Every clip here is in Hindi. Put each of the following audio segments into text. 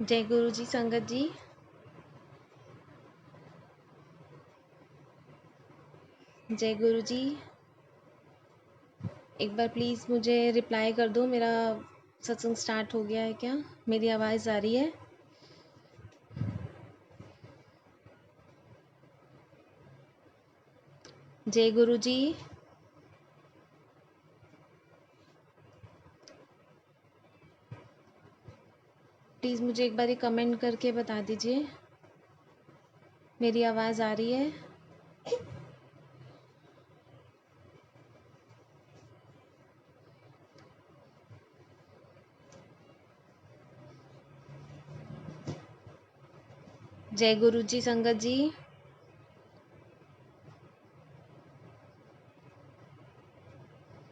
जय गुरु जी संगत जी। जय गुरु जी। एक बार प्लीज़ मुझे रिप्लाई कर दो, मेरा सत्संग स्टार्ट हो गया है क्या? मेरी आवाज़ आ रही है? जय गुरु जी। प्लीज़ मुझे एक बार ये कमेंट करके बता दीजिए, मेरी आवाज़ आ रही है? जय गुरु जी संगत जी।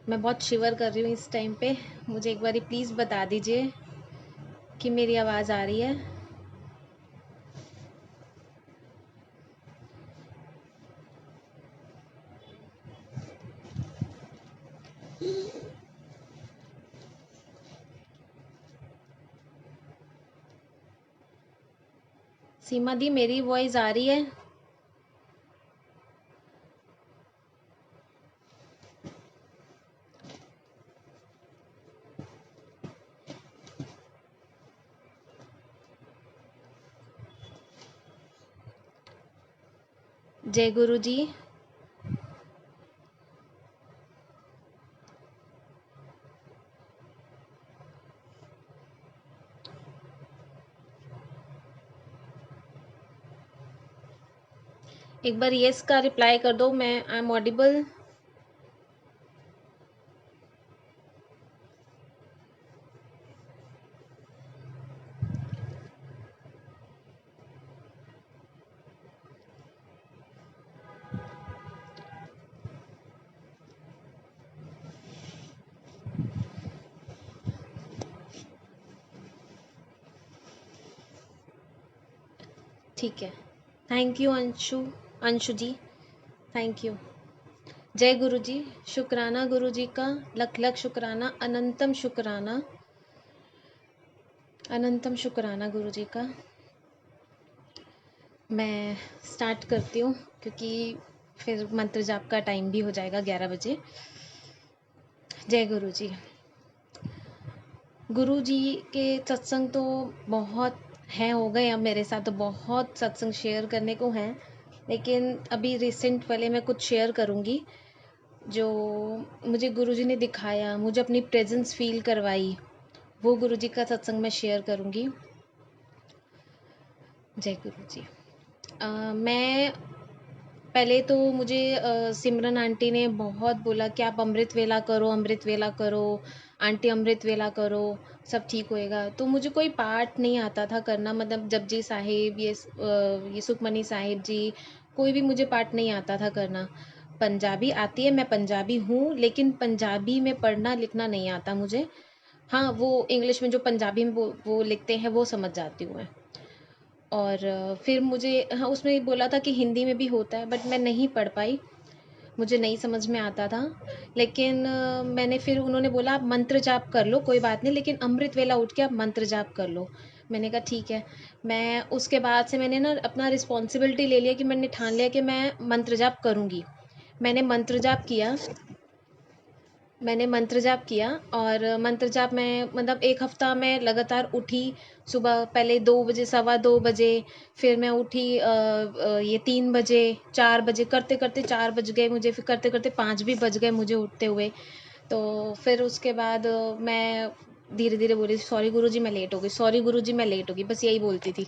मैं बहुत शिवर कर रही हूँ इस टाइम पे, मुझे एक बार प्लीज़ बता दीजिए कि मेरी आवाज़ आ रही है। सीमा दी, मेरी वॉइस आ रही है? जय गुरु जी। एक बार यस का रिप्लाई कर दो, मैं आई एम ऑडिबल। ठीक है, thank you Anshu. Anshu ji, thank you. जय गुरु जी। शुक्राना गुरु जी का, लख लख शुक्राना, अनंतम शुक्राना, अनंतम शुक्राना गुरु जी का। मैं स्टार्ट करती हूँ क्योंकि फिर मंत्र जाप का टाइम भी हो जाएगा 11 बजे। जय गुरु जी। गुरु जी के सत्संग तो बहुत हैं, हो गए अब मेरे साथ, तो बहुत सत्संग शेयर करने को हैं, लेकिन अभी रिसेंट वाले मैं कुछ शेयर करूँगी जो मुझे गुरुजी ने दिखाया, मुझे अपनी प्रेजेंस फील करवाई, वो गुरुजी का सत्संग मैं शेयर करूँगी। जय गुरु जी। मैं पहले तो मुझे सिमरन आंटी ने बहुत बोला कि आप अमृत वेला करो, अमृत वेला करो आंटी, अमृत वेला करो, सब ठीक होएगा। तो मुझे कोई पाठ नहीं आता था करना, मतलब जपजी साहिब, ये सुखमनी साहिब जी, कोई भी मुझे पाठ नहीं आता था करना। पंजाबी आती है, मैं पंजाबी हूँ, लेकिन पंजाबी में पढ़ना लिखना नहीं आता मुझे। हाँ, वो इंग्लिश में जो पंजाबी में वो लिखते हैं वो समझ जाती हूँ मैं। और फिर मुझे, हाँ, उसमें बोला था कि हिंदी में भी होता है, बट मैं नहीं पढ़ पाई, मुझे नहीं समझ में आता था। लेकिन मैंने फिर, उन्होंने बोला आप मंत्र जाप कर लो, कोई बात नहीं, लेकिन अमृत वेला उठ के आप मंत्र जाप कर लो। मैंने कहा ठीक है। मैं उसके बाद से मैंने ना अपना रिस्पॉन्सिबिलिटी ले लिया कि मैंने ठान लिया कि मैं मंत्र जाप करूँगी। मैंने मंत्र जाप किया, मैंने मंत्र जाप किया, और मंत्र जाप मैं मतलब 1 हफ्ता मैं लगातार उठी। सुबह पहले 2 बजे, सवा 2 बजे, फिर मैं उठी ये 3 बजे, 4 बजे, करते करते 4 बज गए मुझे, फिर करते करते 5 भी बज गए मुझे उठते हुए। तो फिर उसके बाद मैं धीरे धीरे बोली सॉरी गुरुजी मैं लेट हो गई, सॉरी गुरुजी मैं लेट हो गई, बस यही बोलती थी।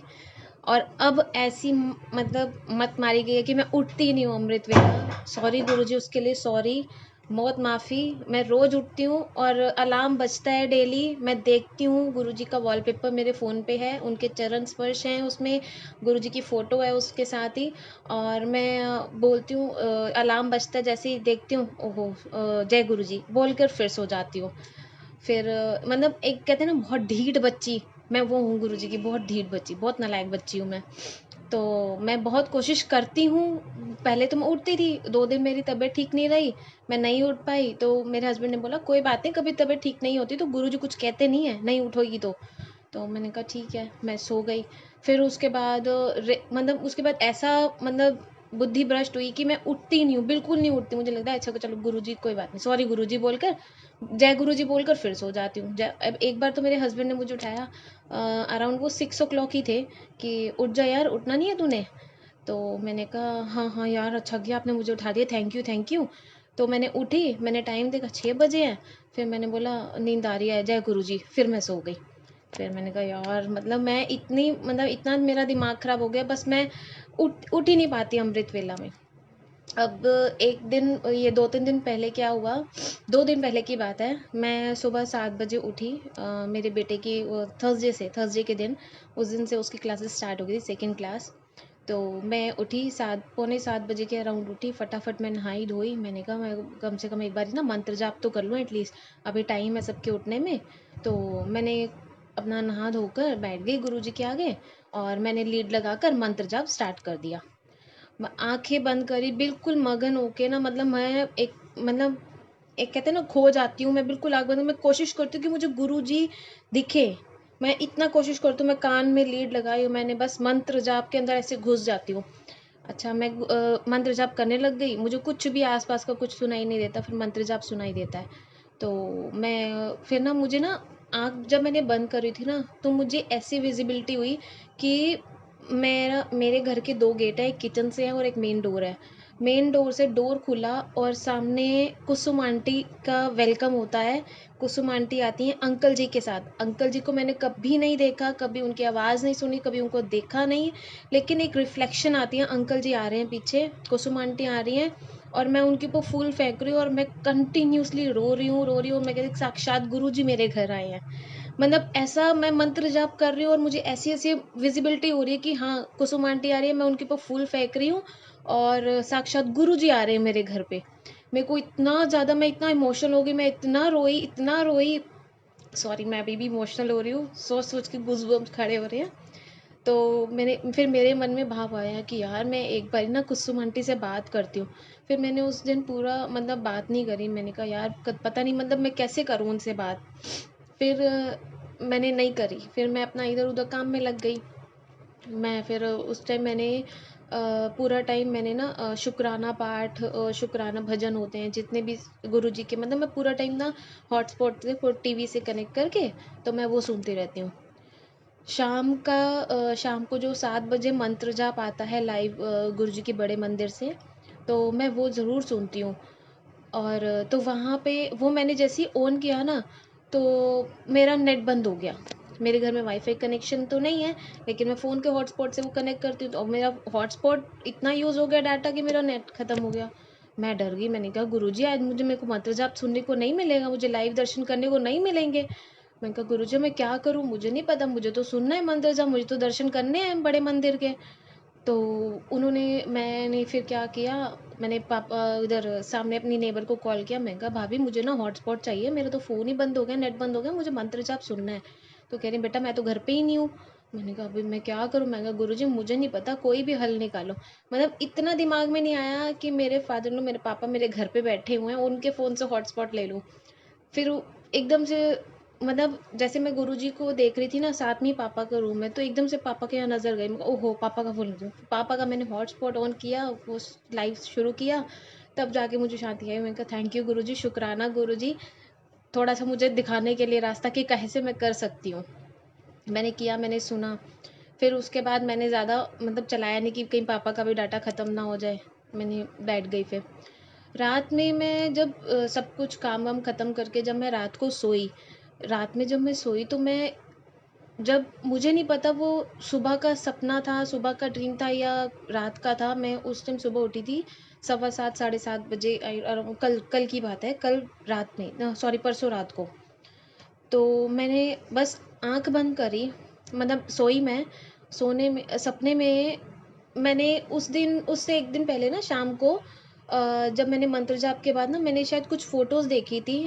और अब ऐसी मतलब मत मारी गई है कि मैं उठती ही नहीं हूँ अमृत वेला। सॉरी गुरुजी, उसके लिए सॉरी, बहुत माफ़ी। मैं रोज़ उठती हूँ और अलार्म बजता है डेली, मैं देखती हूँ गुरुजी का वॉलपेपर मेरे फ़ोन पे है, उनके चरण स्पर्श हैं उसमें, गुरुजी की फ़ोटो है उसके साथ ही, और मैं बोलती हूँ, अलार्म बजता है जैसे ही देखती हूँ, ओहो जय गुरुजी बोल कर फिर सो जाती हूँ। फिर मतलब एक कहते हैं ना बहुत ढीठ बच्ची, मैं वो हूँ गुरुजी की, बहुत ढीठ बच्ची, बहुत नालायक बच्ची हूँ मैं। तो मैं बहुत कोशिश करती हूँ, पहले तो मैं उठती थी, 2 दिन मेरी तबीयत ठीक नहीं रही, मैं नहीं उठ पाई, तो मेरे हस्बैंड ने बोला कोई बात नहीं, कभी तबीयत ठीक नहीं होती तो गुरुजी कुछ कहते नहीं है, नहीं उठोगी तो। तो मैंने कहा ठीक है, मैं सो गई। फिर उसके बाद मतलब उसके बाद ऐसा मतलब बुद्धि भ्रष्ट हुई कि मैं उठती नहीं हूँ, बिल्कुल नहीं उठती। मुझे लगता है अच्छा चलो गुरुजी कोई बात नहीं, सॉरी गुरुजी बोलकर, जय गुरुजी बोलकर फिर सो जाती हूँ। अब एक बार तो मेरे हस्बैंड ने मुझे उठाया, अराउंड वो 6 o'clock ही थे, कि उठ जा यार, उठना नहीं है तूने? तो मैंने कहा हाँ हाँ यार, अच्छा किया आपने मुझे उठा दिया, थैंक यू थैंक यू। तो मैंने उठी, मैंने टाइम देखा 6 बजे हैं। फिर मैंने बोला नींद आ रही है, जय गुरुजी, फिर मैं सो गई। फिर मैंने कहा यार मतलब मैं इतनी मतलब इतना मेरा दिमाग ख़राब हो गया, बस मैं उठ ही नहीं पाती अमृत वेला में। अब एक दिन, ये 2-3 दिन पहले क्या हुआ, 2 दिन पहले की बात है, मैं सुबह 7 बजे उठी। मेरे बेटे की थर्सडे के दिन, उस दिन से उसकी क्लासेस स्टार्ट हो गई थी, सेकेंड क्लास। तो मैं उठी 7, पौने 7 बजे के अराउंड उठी, फटाफट मैं नहाई धोई। मैंने कहा मैं कम से कम एक बार ना मंत्र जाप तो कर लूँ एटलीस्ट, अभी टाइम है सबके उठने में। तो मैंने अपना नहा धोकर बैठ गई गुरुजी के आगे, और मैंने लीड लगाकर मंत्र जाप स्टार्ट कर दिया। आंखें बंद करी, बिल्कुल मगन होके ना, मतलब मैं मतलब एक कहते हैं ना खो जाती हूँ मैं, बिल्कुल आँख बंद। मैं कोशिश करती हूँ कि मुझे गुरुजी दिखे, मैं इतना कोशिश करती हूँ। मैं कान में लीड लगाई हूँ मैंने, बस मंत्र जाप के अंदर ऐसे घुस जाती हूँ। अच्छा मैं मंत्र जाप करने लग गई, मुझे कुछ भी आसपास का कुछ सुनाई नहीं देता, फिर मंत्र जाप सुनाई देता है। तो मैं फिर ना, मुझे ना आँख जब मैंने बंद करी थी ना, तो मुझे ऐसी विजिबिलिटी हुई कि मेरे घर के 2 गेट है, एक किचन से है और एक मेन डोर है। मेन डोर से डोर खुला और सामने कुसुम आंटी का वेलकम होता है। कुसुम आंटी आती हैं अंकल जी के साथ। अंकल जी को मैंने कभी नहीं देखा, कभी उनकी आवाज़ नहीं सुनी, कभी उनको देखा नहीं, लेकिन एक रिफ्लेक्शन आती है, अंकल जी आ रहे हैं पीछे, कुसुम आंटी आ रही हैं, और मैं उनके ऊपर फूल फेंक रही हूँ, और मैं कंटिन्यूसली रो रही हूँ। मैं कहती साक्षात गुरु जी मेरे घर आए हैं। मतलब ऐसा मैं मंत्र जाप कर रही हूँ और मुझे ऐसी ऐसी विजिबिलिटी हो रही है कि हाँ कुसुम आंटी आ रही है, मैं उनके ऊपर फूल फेंक रही हूँ, और साक्षात गुरु जी आ रहे हैं मेरे घर पे। मेरे को इतना ज़्यादा, मैं इतना इमोशनल हो गई, मैं इतना रोई। सॉरी, मैं अभी भी इमोशनल हो रही हूँ, सोच सोच के गूज़बम्स खड़े हो रहे हैं। तो फिर मेरे मन में भाव आया कि यार मैं एक बार ना कुसुम आंटी से बात करती हूँ। फिर मैंने उस दिन पूरा मतलब बात नहीं करी। मैंने कहा यार पता नहीं मतलब मैं कैसे करूँ उनसे बात। फिर मैंने नहीं करी, फिर मैं अपना इधर उधर काम में लग गई। मैं फिर उस टाइम मैंने पूरा टाइम मैंने ना शुक्राना पाठ, शुक्राना भजन होते हैं जितने भी गुरु जी के, मतलब मैं पूरा टाइम ना हॉटस्पॉट से टीवी से कनेक्ट करके, तो मैं वो सुनती रहती हूँ। शाम को जो 7 बजे मंत्र जाप आता है लाइव गुरु जी के बड़े मंदिर से, तो मैं वो ज़रूर सुनती हूँ। और तो वहाँ पे वो मैंने जैसे ही ऑन किया ना, तो मेरा नेट बंद हो गया। मेरे घर में वाईफाई कनेक्शन तो नहीं है, लेकिन मैं फ़ोन के हॉटस्पॉट से वो कनेक्ट करती हूँ, तो मेरा हॉटस्पॉट इतना यूज़ हो गया डाटा कि मेरा नेट ख़त्म हो गया। मैं डर गई, मैंने कहा गुरुजी आज मेरे को मंत्र जाप सुनने को नहीं मिलेगा, मुझे लाइव दर्शन करने को नहीं मिलेंगे। मैंने कहा गुरुजी मैं क्या करूँ, मुझे नहीं पता, मुझे तो सुनना है मंत्र जाप, मुझे तो दर्शन करने हैं बड़े मंदिर के। तो मैंने फिर क्या किया, मैंने पापा इधर सामने अपनी नेबर को कॉल किया। मैं कहा भाभी मुझे ना हॉटस्पॉट चाहिए, मेरा तो फ़ोन ही बंद हो गया, नेट बंद हो गया, मुझे मंत्र जाप सुनना है। तो कह रही बेटा मैं तो घर पे ही नहीं हूँ। मैंने कहा अभी मैं क्या करूँ? मैं कहा गुरुजी मुझे नहीं पता, कोई भी हल निकालो। मतलब इतना दिमाग में नहीं आया कि मेरे फादर इन लॉ, मेरे पापा मेरे घर पे बैठे हुए हैं, उनके फ़ोन से हॉटस्पॉट ले लूँ। फिर एकदम से मतलब जैसे मैं गुरुजी को देख रही थी ना, साथ में ही पापा का रूम है, तो एकदम से पापा के यहाँ नज़र गई। मैं कहा, ओहो पापा का फ़ोन, पापा का मैंने हॉटस्पॉट ऑन किया, वो लाइव शुरू किया, तब जाके मुझे शांति आई। मैंने कहा थैंक यू गुरुजी, शुक्राना गुरुजी, थोड़ा सा मुझे दिखाने के लिए रास्ता कि कैसे मैं कर सकती हूँ। मैंने किया, मैंने सुना। फिर उसके बाद मैंने ज़्यादा मतलब चलाया नहीं कि कहीं पापा का भी डाटा ख़त्म ना हो जाए। मैंने बैठ गई। फिर रात में मैं जब सब कुछ काम वाम ख़त्म करके जब मैं रात में जब मैं सोई, तो मैं जब मुझे नहीं पता वो सुबह का सपना था, सुबह का ड्रीम था या रात का था। मैं उस टाइम सुबह उठी थी 7:15 7:30 बजे। कल कल की बात है, कल रात में, सॉरी परसों रात को। तो मैंने बस आँख बंद करी, मतलब सोई मैं। सोने में सपने में मैंने उस दिन, उससे एक दिन पहले ना शाम को जब मैंने मंत्र जाप के बाद ना मैंने शायद कुछ फ़ोटोज़ देखी थी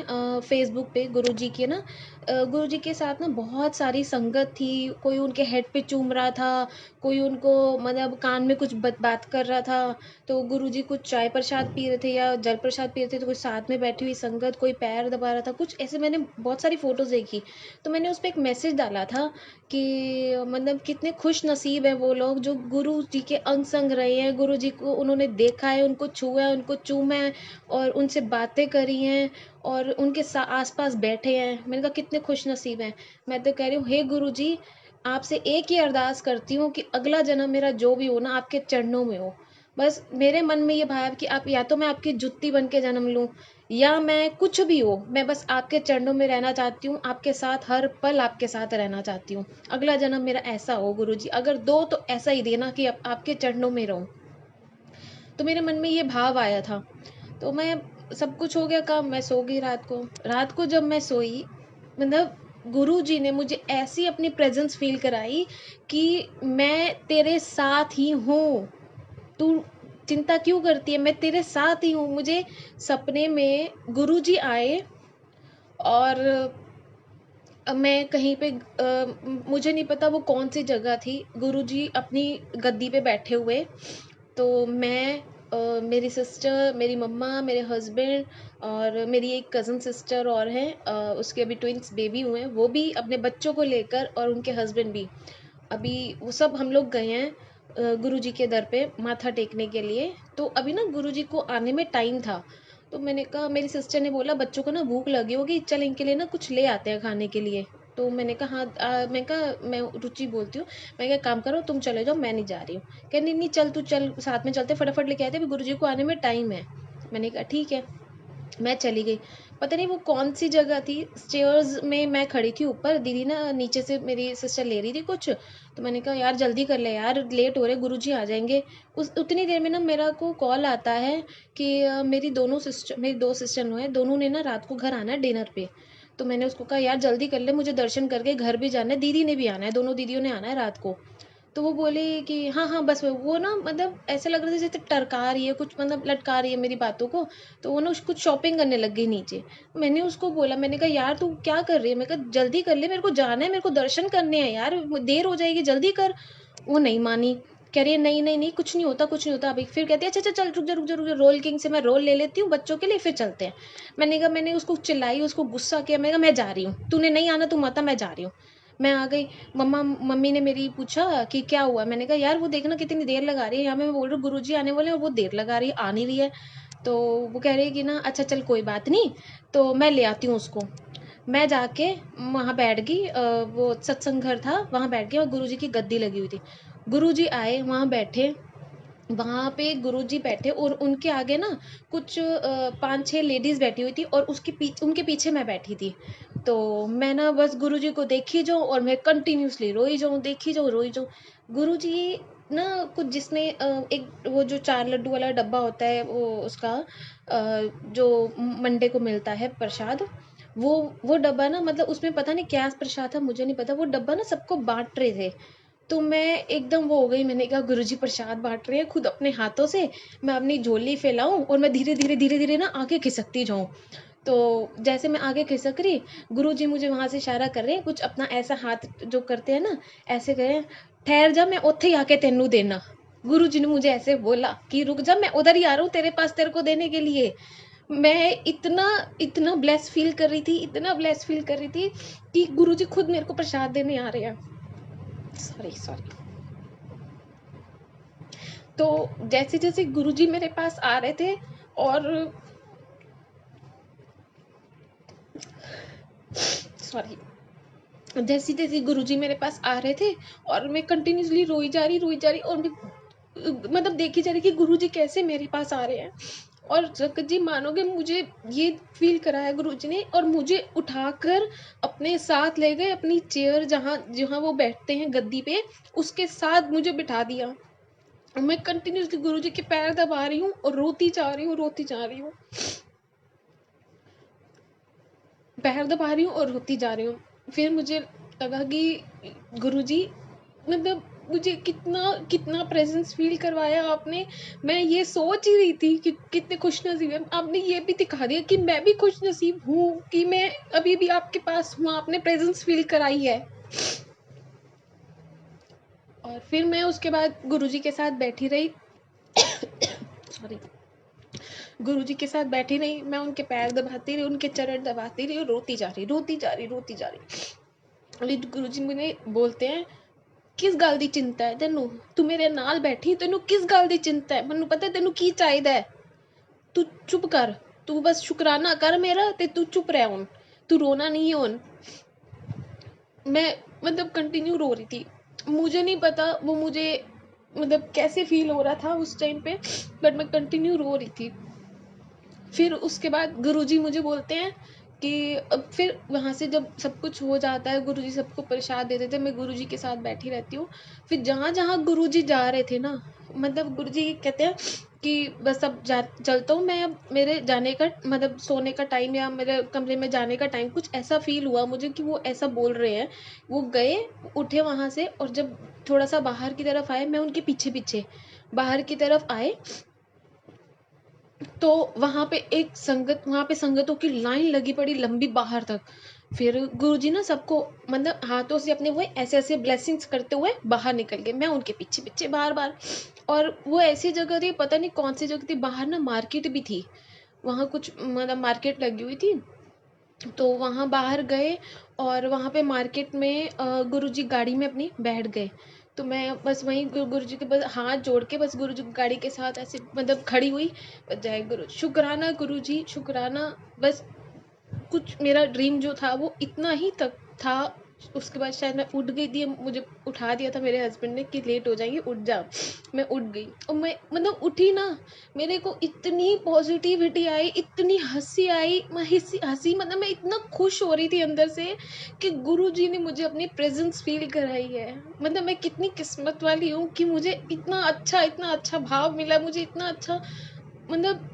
फ़ेसबुक पे गुरुजी के ना। गुरुजी के साथ ना बहुत सारी संगत थी, कोई उनके हेड पे चूम रहा था, कोई उनको मतलब कान में कुछ बात कर रहा था। तो गुरुजी कुछ चाय प्रसाद पी रहे थे या जल प्रसाद पी रहे थे, तो कुछ साथ में बैठी हुई संगत, कोई पैर दबा रहा था, कुछ ऐसे मैंने बहुत सारी फ़ोटोज़ देखी। तो मैंने उस पे एक मैसेज डाला था कि मतलब कितने खुश नसीब हैं वो लोग जो गुरु जी के अंग संग रहे हैं, गुरु जी को उन्होंने देखा है, उनको छुआ है, उनको चूमा है और उनसे बातें करी हैं और उनके आसपास बैठे हैं। मैंने कहा कितने खुश नसीब हैं। मैं तो कह रही हूँ हे गुरु जी, आपसे एक ही अरदास करती हूँ कि अगला जन्म मेरा जो भी हो ना आपके चरणों में हो। बस मेरे मन में ये भाव कि आप या तो मैं आपकी जुत्ती बन के जन्म लूँ या मैं कुछ भी हो, मैं बस आपके चरणों में रहना चाहती हूँ, आपके साथ हर पल आपके साथ रहना चाहती हूँ। अगला जन्म मेरा ऐसा हो गुरुजी, अगर दो तो ऐसा ही देना कि आपके चरणों में रहूँ। तो मेरे मन में ये भाव आया था। तो मैं सब कुछ हो गया काम, मैं सो गई रात को। रात को जब मैं सोई, मतलब गुरुजी ने मुझे ऐसी अपनी प्रेजेंस फील कराई कि मैं तेरे साथ ही हूँ, तू चिंता क्यों करती है, मैं तेरे साथ ही हूँ। मुझे सपने में गुरुजी आए और मैं कहीं पे मुझे नहीं पता वो कौन सी जगह थी, गुरुजी अपनी गद्दी पे बैठे हुए। तो मैं मेरी सिस्टर, मेरी मम्मा, मेरे हस्बैंड और मेरी एक कज़न सिस्टर और हैं, उसके अभी ट्विंस बेबी हुए हैं, वो भी अपने बच्चों को लेकर और उनके हस्बैंड भी। अभी वो सब हम लोग गए हैं गुरुजी के दर पे माथा टेकने के लिए। तो अभी ना गुरुजी को आने में टाइम था। तो मैंने कहा, मेरी सिस्टर ने बोला बच्चों को ना भूख लगी होगी, चल इनके लिए ना कुछ ले आते हैं खाने के लिए। तो मैंने कहा हाँ, मैं कहा मैं रुचि बोलती हूँ, मैं क्या काम करो तुम चले जाओ, मैं नहीं जा रही हूँ। कह नहीं नहीं चल, तू चल साथ में चलते, फटाफट लेके आते, अभी गुरुजी को आने में टाइम है। मैंने कहा ठीक है। मैं चली गई। पता नहीं वो कौन सी जगह थी, स्टेयर्स में मैं खड़ी थी, ऊपर दीदी ना नीचे से मेरी सिस्टर ले रही थी कुछ। तो मैंने कहा यार जल्दी कर ले यार, लेट हो रहे, गुरुजी आ जाएंगे। उस उतनी देर में ना मेरा को कॉल आता है कि मेरी दो सिस्टर हैं, दोनों ने ना रात को घर आना है डिनर पे। तो मैंने उसको कहा यार जल्दी कर ले, मुझे दर्शन करके घर भी जाना है, दीदी ने भी आना है, दोनों दीदियों ने आना है रात को। तो वो बोली कि हाँ हाँ बस वो ना मतलब ऐसे लग रहा था जैसे टरका रही है कुछ, मतलब लटका रही है मेरी बातों को। तो वो ना कुछ शॉपिंग करने लग गई नीचे। मैंने उसको बोला, मैंने कहा यार तू क्या कर रही है, मैं कहा जल्दी कर ले, मेरे को जाना है, मेरे को दर्शन करने हैं यार, देर हो जाएगी, जल्दी कर। वो नहीं मानी, कह रही है नहीं नहीं नहीं कुछ नहीं होता, कुछ नहीं होता। अभी फिर कहती है अच्छा अच्छा चल रुक जा रुक जा रुक जा, रोल किंग से मैं रोल ले लेती हूँ बच्चों के लिए, फिर चलते हैं। मैंने कहा, मैंने उसको चिल्लाई, उसको गुस्सा किया, मैं कहा मैं जा रही हूँ, तूने नहीं आना, तू मत आ, मैं जा रही हूँ। मैं आ गई। मम्मी ने मेरी पूछा कि क्या हुआ, मैंने कहा यार वो देखना कितनी देर लगा रही है, यहाँ मैं बोल रही हूँ गुरुजी आने वाले हैं और वो देर लगा रही है, आ नहीं रही है। तो वो कह रही है कि ना अच्छा चल कोई बात नहीं, तो मैं ले आती हूँ उसको। मैं जाके वहाँ बैठ गई, वो सत्संग घर था, वहाँ बैठ गई और गुरुजी की गद्दी लगी हुई थी। गुरुजी आए, वहाँ बैठे, वहाँ पे गुरुजी बैठे और उनके आगे ना कुछ 5-6 लेडीज़ बैठी हुई थी और उनके पीछे मैं बैठी थी। तो मैं ना बस गुरुजी को देखी जाऊँ और मैं कंटिन्यूअसली रोई जाऊँ, देखी जाऊँ, रोई जाऊँ। गुरुजी ना कुछ जिसमें एक वो जो 4 लड्डू वाला डब्बा होता है, वो उसका जो मंडे को मिलता है प्रसाद, वो डब्बा ना मतलब उसमें पता नहीं क्या प्रसाद था, मुझे नहीं पता। वो डब्बा ना सबको बाँट रहे थे। तो मैं एकदम वो हो गई, मैंने कहा गुरुजी प्रसाद बाँट रहे हैं खुद अपने हाथों से, मैं अपनी झोली फैलाऊँ और मैं धीरे-धीरे ना आगे खिसकती जाऊँ। तो जैसे मैं आगे खिसक रही, गुरुजी मुझे वहाँ से इशारा कर रहे हैं, कुछ अपना ऐसा हाथ जो करते हैं ना, ऐसे कह रहे हैं, "ठहर जा, मैं उत्थे ही आके तेनू देना।" गुरुजी ने मुझे ऐसे बोला कि रुक जा, मैं उधर ही आ रहा हूँ तेरे पास, तेरे को देने के लिए। मैं इतना इतना ब्लेस फील कर रही थी, इतना ब्लेस फील कर रही थी कि गुरुजी खुद मेरे को प्रसाद देने आ रहे हैं। Sorry sorry. तो जैसे-जैसे गुरुजी मेरे पास आ रहे थे और सॉरी, जैसे-जैसे गुरुजी मेरे पास आ रहे थे और मैं कंटिन्यूअसली रोई जा रही और मैं मतलब देखी जा रही कि गुरुजी कैसे मेरे पास आ रहे हैं। और जगत जी मानोगे, मुझे ये फ़ील कराया गुरुजी ने और मुझे उठाकर अपने साथ ले गए, अपनी चेयर जहाँ जहाँ वो बैठते हैं गद्दी पे, उसके साथ मुझे बिठा दिया। और मैं कंटिन्यूअसली गुरुजी के पैर दबा रही हूँ और रोती जा रही हूँ, रोती जा रही हूँ। पैर दबा रही हूँ और रोती जा रही हूँ। फिर मुझे लगा कि गुरुजी मतलब मुझे कितना कितना प्रेजेंस फील करवाया आपने। मैं ये सोच ही रही थी कि कितने खुशनसीब हैं। आपने ये भी दिखा दिया कि मैं भी खुशनसीब हूँ कि मैं अभी भी आपके पास हूँ, आपने प्रेजेंस फील कराई है। और फिर मैं उसके बाद गुरुजी के साथ बैठी रही। सॉरी। गुरुजी के साथ बैठी रही, मैं उनके पैर दबाती रही, उनके चरण दबाती रही और रोती जा रही, रोती जा रही, रोती जा रही। और गुरुजी मुझे बोलते हैं, किस गल दी चिंता है तेनू, तू मेरे नाल बैठी, तेनू किस गल दी चिंता है, मैनू पता तेनू की चाहिदा है, तू चुप कर, तू बस शुकराना कर मेरा ते तू चुप रह हुन, तू रोना नहीं है हुन। मैं मतलब कंटिन्यू रो रही थी। मुझे नहीं पता वो मुझे मतलब कैसे फील हो रहा था उस टाइम पे, बट मैं कंटिन्यू रो रही थी। फिर उसके बाद गुरुजी मुझे बोलते हैं कि अब फिर वहाँ से जब सब कुछ हो जाता है, गुरुजी सबको प्रसाद देते थे, मैं गुरुजी के साथ बैठी रहती हूँ। फिर जहाँ जहाँ गुरुजी जा रहे थे ना, मतलब गुरुजी कहते हैं कि बस अब जा चलता हूँ मैं, अब मेरे जाने का मतलब सोने का टाइम या मेरे कमरे में जाने का टाइम, कुछ ऐसा फील हुआ मुझे कि वो ऐसा बोल रहे हैं। वो गए, उठे वहाँ से, और जब थोड़ा सा बाहर की तरफ आए, मैं उनके पीछे पीछे बाहर की तरफ आए, तो वहाँ पे संगतों की लाइन लगी पड़ी लंबी बाहर तक। फिर गुरुजी ना सबको मतलब हाथों से अपने वो ऐसे ऐसे ब्लेसिंग्स करते हुए बाहर निकल गए, मैं उनके पीछे पीछे बार बार। और वो ऐसी जगह थी, पता नहीं कौन सी जगह थी, बाहर ना मार्केट भी थी, वहाँ कुछ मतलब मार्केट लगी हुई थी। तो वहाँ बाहर गए, और वहाँ पे मार्केट में गुरुजी गाड़ी में अपनी बैठ गए। तो मैं बस वहीं गुरुजी के बस हाथ जोड़ के बस गुरुजी की गाड़ी के साथ ऐसे मतलब खड़ी हुई, बस जय गुरु, शुक्राना गुरुजी, शुक्राना। बस कुछ मेरा ड्रीम जो था वो इतना ही तक था। उसके बाद शायद मैं उठ गई थी, मुझे उठा दिया था मेरे हस्बैंड ने कि लेट हो जाएंगे, उठ जा। मैं उठ गई, और मैं मतलब उठी ना, मेरे को इतनी पॉजिटिविटी आई, इतनी हंसी आई, मैं हंसी हंसी मतलब मैं इतना खुश हो रही थी अंदर से कि गुरुजी ने मुझे अपनी प्रेजेंस फील कराई है। मतलब मैं कितनी किस्मत वाली हूँ कि मुझे इतना अच्छा भाव मिला, मुझे इतना अच्छा मतलब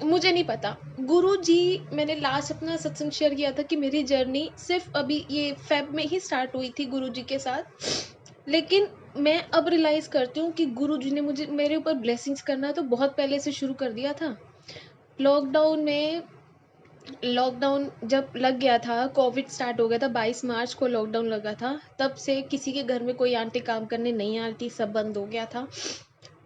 मुझे नहीं पता। गुरुजी, मैंने लास्ट अपना सत्संग शेयर किया था कि मेरी जर्नी सिर्फ अभी ये फेब में ही स्टार्ट हुई थी गुरुजी के साथ। लेकिन मैं अब रियलाइज करती हूँ कि गुरुजी ने मुझे मेरे ऊपर ब्लेसिंग्स करना तो बहुत पहले से शुरू कर दिया था। लॉकडाउन में, लॉकडाउन जब लग गया था, कोविड स्टार्ट हो गया था, 22 मार्च को लॉकडाउन लगा था, तब से किसी के घर में कोई आंटी काम करने नहीं आती, सब बंद हो गया था।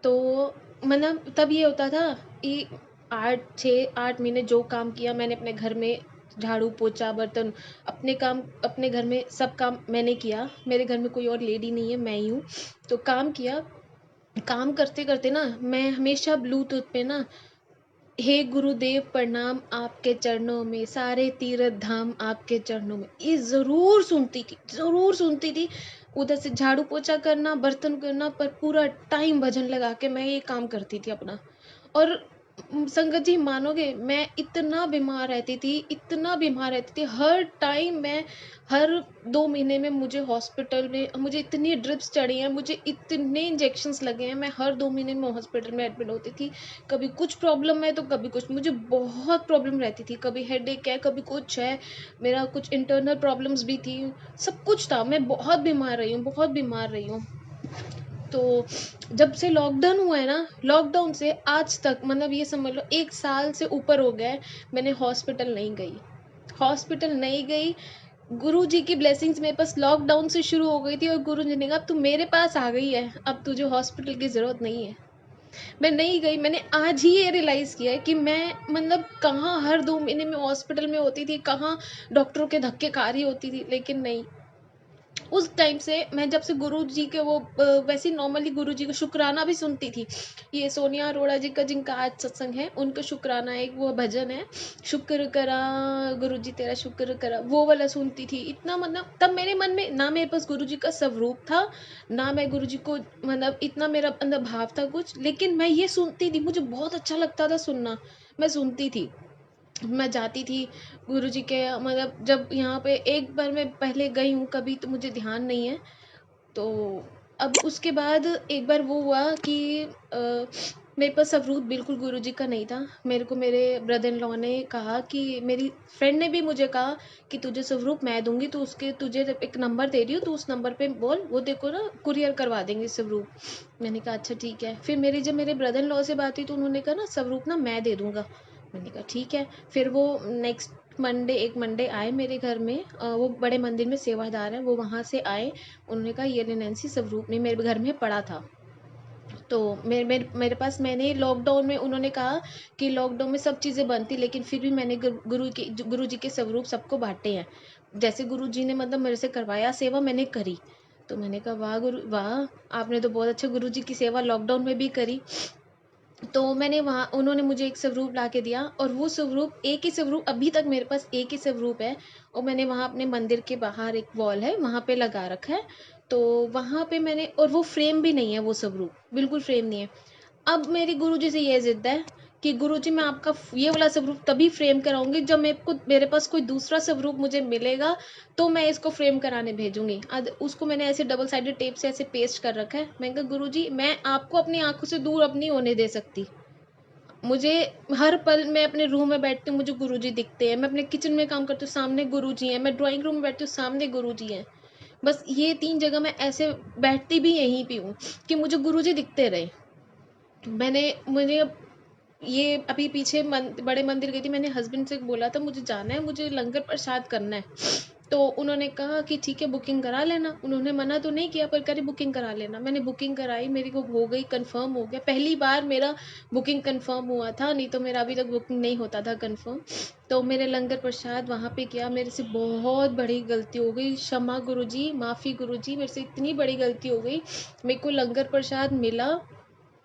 तो मतलब तब ये होता था कि 8 महीने जो काम किया मैंने अपने घर में, झाड़ू पोछा बर्तन, अपने काम अपने घर में सब काम मैंने किया। मेरे घर में कोई और लेडी नहीं है, मैं ही हूँ। तो काम किया, काम करते करते ना मैं हमेशा ब्लूटूथ पे ना, हे गुरुदेव प्रणाम आपके चरणों में, सारे तीर्थ धाम आपके चरणों में, ये ज़रूर सुनती थी, ज़रूर सुनती थी। उधर से झाड़ू पोछा करना, बर्तन करना, पर पूरा टाइम भजन लगा के मैं ये काम करती थी अपना। और संगत जी मानोगे, मैं इतना बीमार रहती थी, इतना बीमार रहती थी, हर टाइम मैं, हर 2 महीने में मुझे हॉस्पिटल में, मुझे इतनी ड्रिप्स चढ़ी हैं, मुझे इतने इंजेक्शन्स लगे हैं, मैं हर 2 महीने में हॉस्पिटल में एडमिट होती थी। कभी कुछ प्रॉब्लम है तो कभी कुछ, मुझे बहुत प्रॉब्लम रहती थी, कभी हेडेक है, कभी कुछ है, मेरा कुछ इंटरनल प्रॉब्लम्स भी थी, सब कुछ था। मैं बहुत बीमार रही हूँ, बहुत बीमार रही हूँ। तो जब से लॉकडाउन हुआ है ना, लॉकडाउन से आज तक मतलब ये समझ लो 1 साल से ऊपर हो गया है, मैंने हॉस्पिटल नहीं गई, हॉस्पिटल नहीं गई। गुरु जी की ब्लेसिंग्स मेरे पास लॉकडाउन से शुरू हो गई थी, और गुरु जी ने कहा अब तू मेरे पास आ गई है, अब तुझे हॉस्पिटल की ज़रूरत नहीं है। मैं नहीं गई। मैंने आज ही ये रियलाइज़ किया है कि मैं मतलब कहाँ हर 2 महीने में हॉस्पिटल में होती थी, कहाँ डॉक्टरों के धक्के खा रही होती थी, लेकिन नहीं। उस टाइम से मैं जब से गुरुजी के वो वैसे नॉर्मली गुरुजी का शुक्राना भी सुनती थी। ये सोनिया अरोड़ा जी का जिनका आज सत्संग है, उनका शुक्राना एक वो भजन है, शुक्र करा गुरुजी तेरा शुक्र करा, वो वाला सुनती थी। इतना मतलब तब मेरे मन में ना मेरे पास गुरुजी का स्वरूप था, ना मैं गुरुजी को मतलब इतना मेरा अंदर भाव था कुछ, लेकिन मैं ये सुनती थी, मुझे बहुत अच्छा लगता था सुनना, मैं सुनती थी। मैं जाती थी गुरुजी के मतलब जब यहाँ पे एक बार मैं पहले गई हूँ कभी, तो मुझे ध्यान नहीं है। तो अब उसके बाद एक बार वो हुआ कि मेरे पास सबूत बिल्कुल गुरुजी का नहीं था। मेरे को मेरे ब्रदर इन लॉ ने कहा कि मेरी फ्रेंड ने भी मुझे कहा कि तुझे स्वरूप मैं दूंगी, तो उसके तुझे एक नंबर दे रही हूँ, तो उस नंबर पे बोल, वो देखो ना कुरियर करवा देंगे स्वरूप। मैंने कहा अच्छा ठीक है। फिर मेरी जब मेरे ब्रदर इन लॉ से बात हुई तो उन्होंने कहा ना स्वरूप ना मैं दे दूंगा। मैंने कहा ठीक है। फिर वो नेक्स्ट मंडे, एक मंडे आए मेरे घर में, वो बड़े मंदिर में सेवादार है, वो वहाँ से आए। उन्होंने कहा ये ले नैन्सी, स्वरूप ने मेरे घर में पड़ा था। तो मेरे पास, मैंने लॉकडाउन में, उन्होंने कहा कि लॉकडाउन में सब चीज़ें बंद थी, लेकिन फिर भी मैंने गुरु जी के स्वरूप सबको बांटे हैं। जैसे गुरु जी ने मतलब मेरे से करवाया सेवा, मैंने करी। तो मैंने कहा वाह गुरु वाह, आपने तो बहुत अच्छा गुरु जी की सेवा लॉकडाउन में भी करी। तो मैंने वहाँ, उन्होंने मुझे एक स्वरूप ला के दिया, और वो स्वरूप, एक ही स्वरूप अभी तक मेरे पास, एक ही स्वरूप है। और मैंने वहाँ अपने मंदिर के बाहर एक वॉल है, वहाँ पे लगा रखा है। तो वहाँ पे मैंने, और वो फ्रेम भी नहीं है, वो स्वरूप बिल्कुल फ्रेम नहीं है। अब मेरी गुरुजी से ये जिद है कि गुरुजी मैं आपका ये वाला स्वरूप तभी फ्रेम कराऊंगी जब मेरे पास कोई दूसरा स्वरूप मुझे मिलेगा, तो मैं इसको फ्रेम कराने भेजूंगी। आज उसको मैंने ऐसे डबल साइडेड टेप से ऐसे पेस्ट कर रखा है। मैंने कहा गुरुजी मैं आपको अपनी आंखों से दूर अब नहीं होने दे सकती। मुझे हर पल, मैं अपने रूम में बैठती हूँ, मुझे गुरुजी दिखते हैं। मैं अपने किचन में काम करती हूँ, सामने गुरुजी हैं। मैं ड्राइंग रूम में बैठती हूँ, सामने गुरुजी हैं। बस ये 3 जगह मैं ऐसे बैठती भी यहीं पे हूँ कि मुझे गुरुजी दिखते रहे। मुझे ये अभी पीछे बड़े मंदिर गई थी, मैंने हस्बैंड से बोला था मुझे जाना है, मुझे लंगर प्रसाद करना है। तो उन्होंने कहा कि ठीक है बुकिंग करा लेना। उन्होंने मना तो नहीं किया, पर कह रही बुकिंग करा लेना। मैंने बुकिंग कराई, मेरी को हो गई, कंफर्म हो गया। पहली बार मेरा बुकिंग कंफर्म हुआ था, नहीं तो मेरा अभी तक बुकिंग नहीं होता था कंफर्म। तो मेरे लंगर प्रसाद वहाँ पे किया। मेरे से बहुत बड़ी गलती हो गई, क्षमा गुरुजी, माफ़ी गुरुजी, मेरे से इतनी बड़ी गलती हो गई। मेरे को लंगर प्रसाद मिला।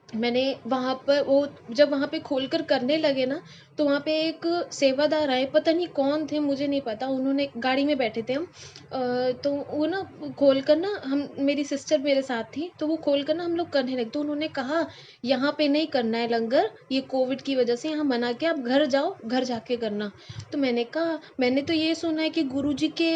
मैंने वहाँ पर वो, जब वहाँ पे खोल कर करने लगे ना, तो वहाँ पे एक सेवादार आए, पता नहीं कौन थे, मुझे नहीं पता। उन्होंने, गाड़ी में बैठे थे हम, तो वो ना खोल कर ना, हम, मेरी सिस्टर मेरे साथ थी, तो वो खोल कर ना हम लोग करने लगे। तो उन्होंने कहा यहाँ पे नहीं करना है लंगर, ये कोविड की वजह से यहाँ मना किया, आप घर जाओ, घर जाके करना। तो मैंने कहा मैंने तो ये सुना है कि गुरु जी के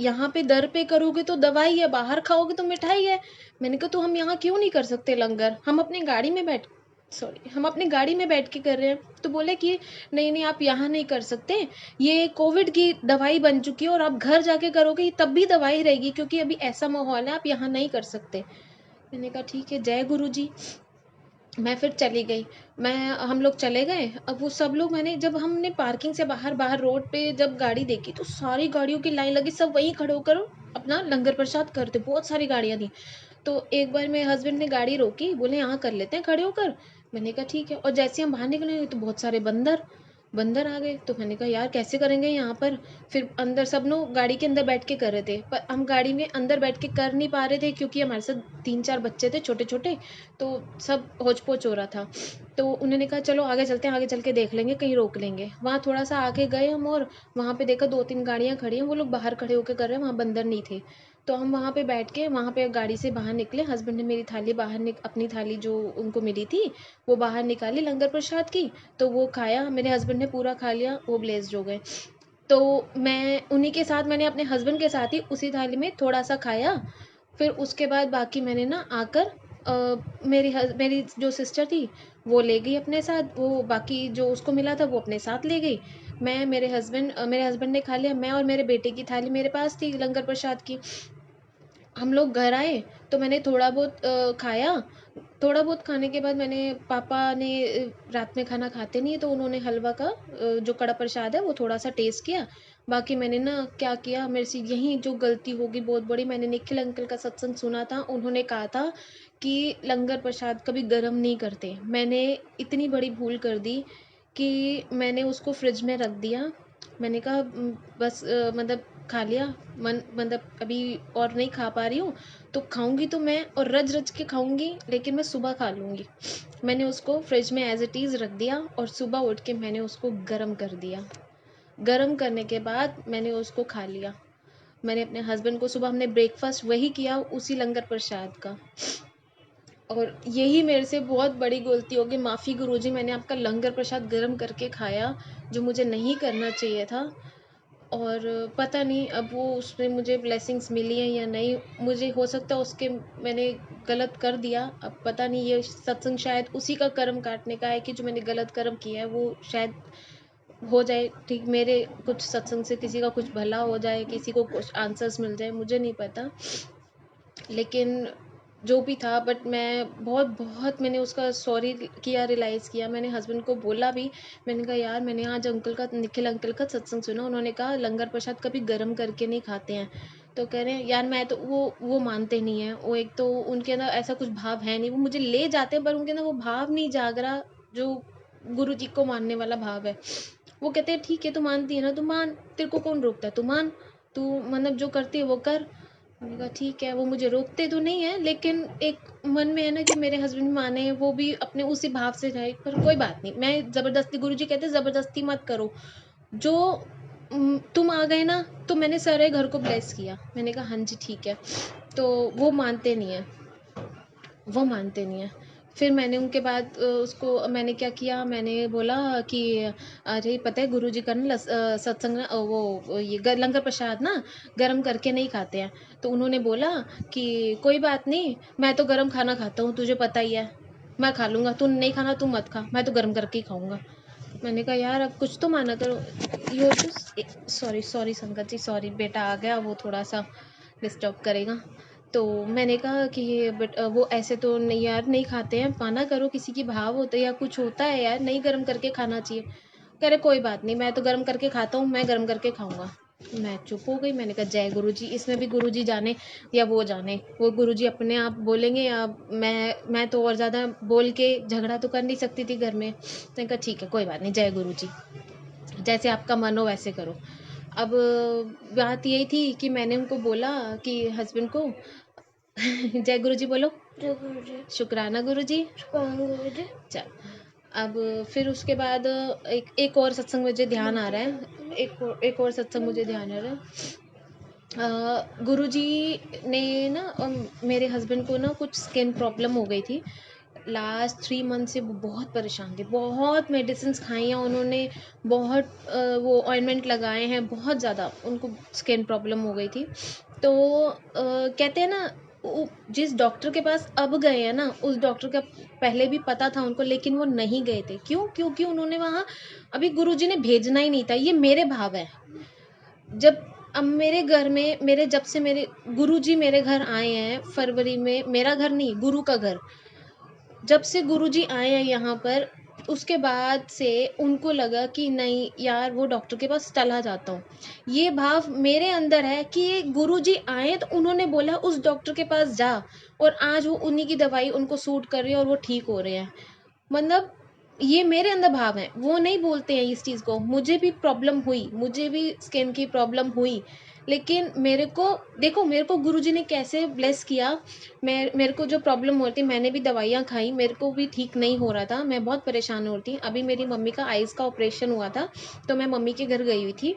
यहाँ पे दर पे करोगे तो दवाई है, बाहर खाओगे तो मिठाई है। मैंने कहा तो हम यहाँ क्यों नहीं कर सकते लंगर, हम अपनी गाड़ी में बैठ, सॉरी, हम अपनी गाड़ी में बैठ के कर रहे हैं। तो बोले कि नहीं नहीं आप यहाँ नहीं कर सकते, ये कोविड की दवाई बन चुकी है, और आप घर जाके करोगे तब भी दवाई रहेगी, क्योंकि अभी ऐसा माहौल है, आप यहाँ नहीं कर सकते। मैंने कहा ठीक है, जय गुरु जी। मैं फिर चली गई। मैं हम लोग चले गए। अब वो सब लोग, मैंने जब हमने पार्किंग से बाहर बाहर रोड पे जब गाड़ी देखी, तो सारी गाड़ियों की लाइन लगी, सब वहीं खड़े होकर अपना लंगर प्रसाद करते, बहुत सारी गाड़ियाँ थी। तो एक बार मेरे हस्बैंड ने गाड़ी रोकी, बोले यहाँ कर लेते हैं खड़े होकर। मैंने कहा ठीक है। और जैसे हम बाहर निकले तो बहुत सारे बंदर बंदर आ गए। तो मैंने कहा यार कैसे करेंगे यहाँ पर। फिर अंदर सब लोग गाड़ी के अंदर बैठ के कर रहे थे, पर हम गाड़ी में अंदर बैठ के कर नहीं पा रहे थे, क्योंकि हमारे साथ 3-4 बच्चे थे छोटे छोटे, तो सब होच पोच हो रहा था। तो उन्होंने कहा चलो आगे चलते हैं, आगे चल के देख लेंगे, कहीं रोक लेंगे। वहाँ थोड़ा सा आगे गए हम, और वहाँ पे देखा 2-3 गाड़ियाँ खड़ी हैं, वो लोग बाहर खड़े होकर कर रहे हैं, वहाँ बंदर नहीं थे। तो हम वहाँ पे बैठ के, वहाँ पे गाड़ी से बाहर निकले। हस्बैंड ने मेरी थाली अपनी थाली जो उनको मिली थी वो बाहर निकाली लंगर प्रसाद की। तो वो खाया, मेरे हस्बैंड ने पूरा खा लिया, वो ब्लेस्ड हो गए। तो मैं उन्हीं के साथ, मैंने अपने हस्बैंड के साथ ही उसी थाली में थोड़ा सा खाया। फिर उसके बाद बाकी मैंने ना आकर, मेरी जो सिस्टर थी वो ले गई अपने साथ, वो बाकी जो उसको मिला था वो अपने साथ ले गई। मेरे हस्बैंड ने खा लिया, मैं और मेरे बेटे की थाली मेरे पास थी लंगर प्रसाद की। हम लोग घर आए, तो मैंने थोड़ा बहुत खाया। थोड़ा बहुत खाने के बाद मैंने, पापा ने रात में खाना खाते नहीं है, तो उन्होंने हलवा का जो कड़ा प्रसाद है वो थोड़ा सा टेस्ट किया। बाकी मैंने ना क्या किया, मेरे से यही जो गलती होगी बहुत बड़ी, मैंने निखिल अंकल का सत्संग सुना था, उन्होंने कहा था कि लंगर प्रसाद कभी गर्म नहीं करते। मैंने इतनी बड़ी भूल कर दी कि मैंने उसको फ्रिज में रख दिया। मैंने कहा बस मतलब खा लिया, मन मतलब अभी और नहीं खा पा रही हूँ, तो खाऊंगी तो मैं, और रज रज के खाऊंगी, लेकिन मैं सुबह खा लूँगी। मैंने उसको फ्रिज में एज इट इज़ रख दिया, और सुबह उठ के मैंने उसको गरम कर दिया। गरम करने के बाद मैंने उसको खा लिया। मैंने अपने हस्बैंड को, सुबह हमने ब्रेकफास्ट वही किया, उसी लंगर प्रसाद का। और यही मेरे से बहुत बड़ी गलती होगी, माफ़ी गुरुजी, मैंने आपका लंगर प्रसाद गरम करके खाया, जो मुझे नहीं करना चाहिए था। और पता नहीं अब वो उसमें मुझे ब्लेसिंग्स मिली हैं या नहीं, मुझे हो सकता है उसके मैंने गलत कर दिया। अब पता नहीं, ये सत्संग शायद उसी का कर्म काटने का है कि जो मैंने गलत कर्म किया है वो शायद हो जाए ठीक, मेरे कुछ सत्संग से किसी का कुछ भला हो जाए, किसी को कुछ आंसर्स मिल जाए, मुझे नहीं पता। लेकिन जो भी था, बट मैं बहुत बहुत मैंने उसका सॉरी किया, रियलाइज़ किया। मैंने हस्बैंड को बोला भी, मैंने कहा यार मैंने आज अंकल का, निखिल अंकल का सत्संग सुना, उन्होंने कहा लंगर प्रसाद कभी गर्म करके नहीं खाते हैं। तो कह रहे हैं यार मैं तो वो मानते नहीं हैं, वो एक तो उनके अंदर ऐसा कुछ भाव है नहीं, वो मुझे ले जाते हैं पर उनके अंदर वो भाव नहीं जाग रहा जो गुरु जी को मानने वाला भाव है। वो कहते हैं ठीक है तू मानती है ना, तू मान, तेरे को कौन रोकता है, तू मान, तू मतलब जो करती है वो कर। मैंने कहा ठीक है, वो मुझे रोकते तो नहीं है लेकिन एक मन में है ना कि मेरे हस्बैंड माने, वो भी अपने उसी भाव से जाए। पर कोई बात नहीं, मैं ज़बरदस्ती, गुरुजी कहते हैं ज़बरदस्ती मत करो। जो तुम आ गए ना तो मैंने सारे घर को ब्लेस किया। मैंने कहा हाँ जी ठीक है। तो वो मानते नहीं है, वो मानते नहीं है। फिर मैंने उनके बाद उसको मैंने क्या किया, मैंने बोला कि अरे पता है गुरुजी का ना सत्संग ना ये लंगर प्रसाद ना गरम करके नहीं खाते हैं। तो उन्होंने बोला कि कोई बात नहीं, मैं तो गरम खाना खाता हूँ, तुझे पता ही है, मैं खा लूँगा, तू नहीं खाना तू मत खा, मैं तो गरम करके ही खाऊंगा। मैंने कहा यार अब कुछ तो माना करो। यो सॉरी सॉरी संगत जी, सॉरी, बेटा आ गया, वो थोड़ा सा डिस्टर्ब करेगा। तो मैंने कहा कि बट वो ऐसे तो नहीं यार, नहीं खाते हैं, माना करो, किसी की भाव होता है या कुछ होता है यार, नहीं गर्म करके खाना चाहिए। कह रहे कोई बात नहीं, मैं तो गर्म करके खाता हूँ, मैं गर्म करके खाऊंगा। मैं चुप हो गई। मैंने कहा जय गुरु जी, इसमें भी गुरु जी जाने या वो जाने, वो गुरु जी अपने आप बोलेंगे या मैं तो और ज़्यादा बोल के झगड़ा तो कर नहीं सकती थी घर में। मैंने कहा ठीक है कोई बात नहीं, जय गुरु जी, जैसे आपका मन हो वैसे करो। अब बात यही थी कि मैंने उनको बोला कि हस्बैंड को जय गुरु जी बोलो। जय गुरु जी। शुक्राना गुरु जी। शुक्राना गुरु जी। चल, अब फिर उसके बाद एक और सत्संग मुझे ध्यान आ रहा है, एक और सत्संग मुझे ध्यान आ रहा है। गुरुजी ने ना मेरे हस्बैंड को ना कुछ स्किन प्रॉब्लम हो गई थी। लास्ट 3 मंथ से वो बहुत परेशान थे, बहुत मेडिसिन खाई हैं उन्होंने, बहुत वो ऑइंटमेंट लगाए हैं, बहुत ज़्यादा उनको स्किन प्रॉब्लम हो गई थी। तो कहते हैं ना, जिस डॉक्टर के पास अब गए हैं ना, उस डॉक्टर का पहले भी पता था उनको, लेकिन वो नहीं गए थे। क्यों? क्योंकि उन्होंने वहाँ अभी गुरुजी ने भेजना ही नहीं था। ये मेरे भाव है। जब अब मेरे घर में, मेरे जब से मेरे गुरुजी मेरे घर आए हैं फरवरी में, मेरा घर नहीं, गुरु का घर, जब से गुरुजी आए हैं यहाँ पर, उसके बाद से उनको लगा कि नहीं यार वो डॉक्टर के पास चला जाता हूँ। ये भाव मेरे अंदर है कि गुरुजी आए तो उन्होंने बोला उस डॉक्टर के पास जा, और आज वो उन्हीं की दवाई उनको सूट कर रही है और वो ठीक हो रहे हैं। मतलब ये मेरे अंदर भाव है, वो नहीं बोलते हैं इस चीज़ को। मुझे भी प्रॉब्लम हुई, मुझे भी स्किन की प्रॉब्लम हुई, लेकिन मेरे को देखो, मेरे को गुरुजी ने कैसे ब्लेस किया। मेरे को जो प्रॉब्लम हो रही थी, मैंने भी दवाइयाँ खाई, मेरे को भी ठीक नहीं हो रहा था, मैं बहुत परेशान हो रही थी। अभी मेरी मम्मी का आइज़ का ऑपरेशन हुआ था, तो मैं मम्मी के घर गई हुई थी,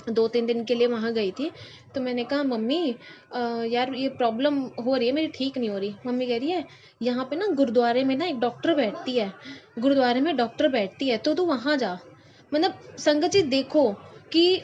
2-3 दिन के लिए वहाँ गई थी। तो मैंने कहा मम्मी यार ये प्रॉब्लम हो रही है मेरी, ठीक नहीं हो रही। मम्मी कह रही है यहाँ पे ना गुरुद्वारे में ना एक डॉक्टर बैठती है, गुरुद्वारे में डॉक्टर बैठती है, तो तू वहाँ जा। मतलब संगत जी देखो कि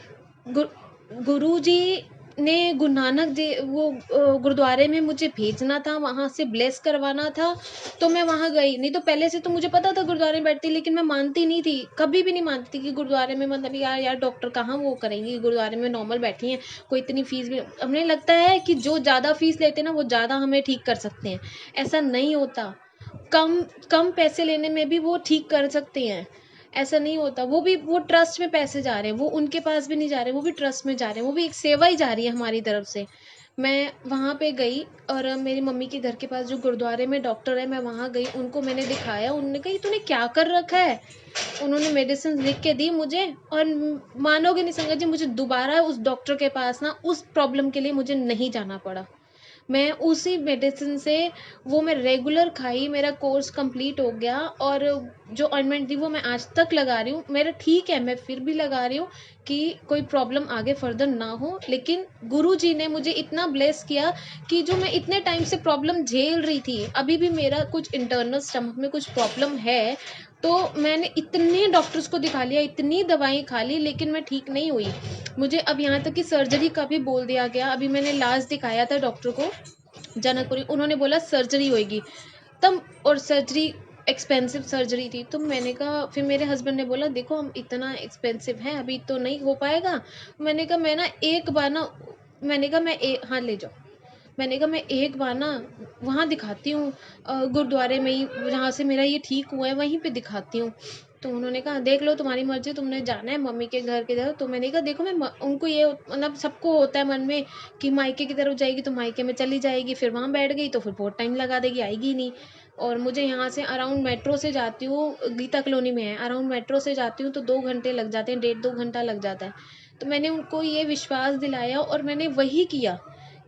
गुरु जी ने गुरु नानक जी वो गुरुद्वारे में मुझे भेजना था, वहाँ से ब्लेस करवाना था, तो मैं वहाँ गई। नहीं तो पहले से तो मुझे पता था गुरुद्वारे में बैठती, लेकिन मैं मानती नहीं थी, कभी भी नहीं मानती थी कि गुरुद्वारे में, मतलब यार डॉक्टर कहाँ वो करेंगी, गुरुद्वारे में नॉर्मल बैठी हैं, कोई इतनी फीस भी, हमें लगता है कि जो ज़्यादा फीस लेते हैं ना वो ज़्यादा हमें ठीक कर सकते हैं। ऐसा नहीं होता, कम कम पैसे लेने में भी वो ठीक कर सकते हैं, ऐसा नहीं होता। वो भी वो ट्रस्ट में पैसे जा रहे हैं, वो उनके पास भी नहीं जा रहे, वो भी ट्रस्ट में जा रहे हैं, वो भी एक सेवा ही जा रही है हमारी तरफ से। मैं वहाँ पे गई और मेरी मम्मी के घर के पास जो गुरुद्वारे में डॉक्टर है, मैं वहाँ गई, उनको मैंने दिखाया, उन्होंने कहा तूने क्या कर रखा है। उन्होंने मेडिसिन लिख के दी मुझे, और मानोगे नहीं संगत जी, मुझे दोबारा उस डॉक्टर के पास ना उस प्रॉब्लम के लिए मुझे नहीं जाना पड़ा। मैं उसी मेडिसिन से वो मैं रेगुलर खाई, मेरा कोर्स कंप्लीट हो गया, और जो ऑइंटमेंट थी वो मैं आज तक लगा रही हूँ, मेरा ठीक है, मैं फिर भी लगा रही हूँ कि कोई प्रॉब्लम आगे फर्दर ना हो। लेकिन गुरु जी ने मुझे इतना ब्लेस किया कि जो मैं इतने टाइम से प्रॉब्लम झेल रही थी, अभी भी मेरा कुछ इंटरनल स्टमक में कुछ प्रॉब्लम है, तो मैंने इतने डॉक्टर्स को दिखा लिया, इतनी दवाएँ खा ली, लेकिन मैं ठीक नहीं हुई। मुझे अब यहाँ तक कि सर्जरी का भी बोल दिया गया। अभी मैंने लास्ट दिखाया था डॉक्टर को जनकपुरी, उन्होंने बोला सर्जरी होएगी। तब और सर्जरी एक्सपेंसिव सर्जरी थी, तो मैंने कहा, फिर मेरे हस्बैंड ने बोला देखो हम इतना एक्सपेंसिव है, अभी तो नहीं हो पाएगा। मैंने कहा मैं ना एक बार ना, मैंने कहा मैं हाँ ले जाओ, मैंने कहा मैं एक बार ना वहाँ दिखाती हूँ, गुरुद्वारे में ही जहाँ से मेरा ये ठीक हुआ है वहीं पे दिखाती हूँ। तो उन्होंने कहा देख लो तुम्हारी मर्जी, तुमने जाना है मम्मी के घर की तरफ। तो मैंने कहा देखो मैं उनको ये मतलब सबको होता है मन में कि मायके की तरफ जाएगी तो मायके में चली जाएगी, फिर वहाँ बैठ गई तो फिर बहुत टाइम लगा देगी, आएगी ही नहीं। और मुझे यहाँ से अराउंड मेट्रो से जाती हूँ, गीता कॉलोनी में है, अराउंड मेट्रो से जाती हूँ तो 2 घंटे लग जाते हैं, 1.5 2 घंटा लग जाता है। तो मैंने उनको ये विश्वास दिलाया और मैंने वही किया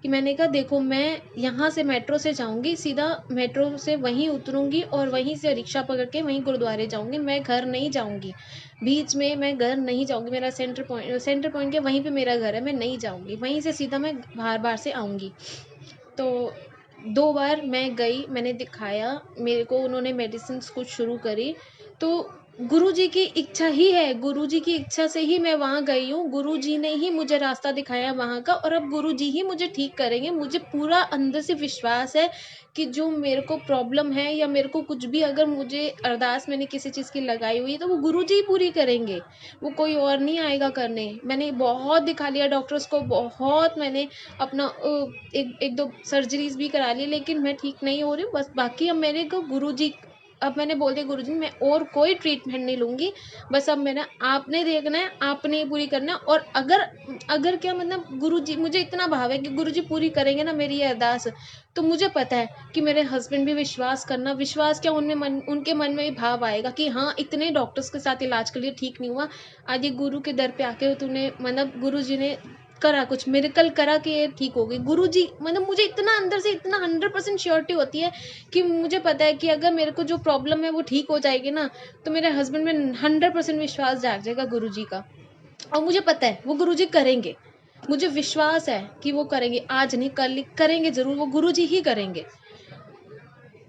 कि मैंने कहा देखो मैं यहाँ से मेट्रो से जाऊँगी, सीधा मेट्रो से वहीं उतरूँगी और वहीं से रिक्शा पकड़ के वहीं गुरुद्वारे जाऊँगी, मैं घर नहीं जाऊँगी। बीच में मैं घर नहीं जाऊँगी, मेरा सेंटर पॉइंट के वहीं पे मेरा घर है, मैं नहीं जाऊँगी, वहीं से सीधा मैं बाहर-बाहर से आऊँगी। तो 2 बार मैं गई, मैंने दिखाया, मेरे को उन्होंने मेडिसिन्स कुछ शुरू करी, तो गुरुजी की इच्छा ही है, गुरुजी की इच्छा से ही मैं वहाँ गई हूँ, गुरुजी ने ही मुझे रास्ता दिखाया वहाँ का और अब गुरुजी ही मुझे ठीक करेंगे। मुझे पूरा अंदर से विश्वास है कि जो मेरे को प्रॉब्लम है या मेरे को कुछ भी अगर मुझे अरदास मैंने किसी चीज़ की लगाई हुई है, तो वो गुरुजी ही पूरी करेंगे, वो कोई और नहीं आएगा करने। मैंने बहुत दिखा लिया डॉक्टर्स को, बहुत मैंने अपना एक दो सर्जरीज भी करा ली, लेकिन मैं ठीक नहीं हो रही हूँ। बस बाकी अब मेरे को गुरुजी, अब मैंने बोल दिया गुरुजी मैं और कोई ट्रीटमेंट नहीं लूँगी, बस अब मैंने आपने देखना है, आपने ही पूरी करना है। और अगर अगर क्या मतलब गुरुजी, मुझे इतना भाव है कि गुरुजी पूरी करेंगे ना मेरी ये अरदास, तो मुझे पता है कि मेरे हस्बैंड भी विश्वास करना, विश्वास क्या उनके मन में भी भाव आएगा कि हाँ इतने डॉक्टर्स के साथ इलाज कर लिया ठीक नहीं हुआ, आज ये गुरु के दर पे आके तूने मतलब गुरुजी ने करा, कुछ मिरेकल करा कि ये ठीक हो गई। गुरुजी मतलब मुझे इतना अंदर से इतना 100% श्योरिटी होती है कि मुझे पता है कि अगर मेरे को जो प्रॉब्लम है वो ठीक हो जाएगी ना, तो मेरे हस्बैंड में 100% विश्वास जाग जाएगा गुरुजी का। और मुझे पता है वो गुरुजी करेंगे, मुझे विश्वास है कि वो करेंगे, आज नहीं कल करेंगे जरूर, वो गुरुजी ही करेंगे।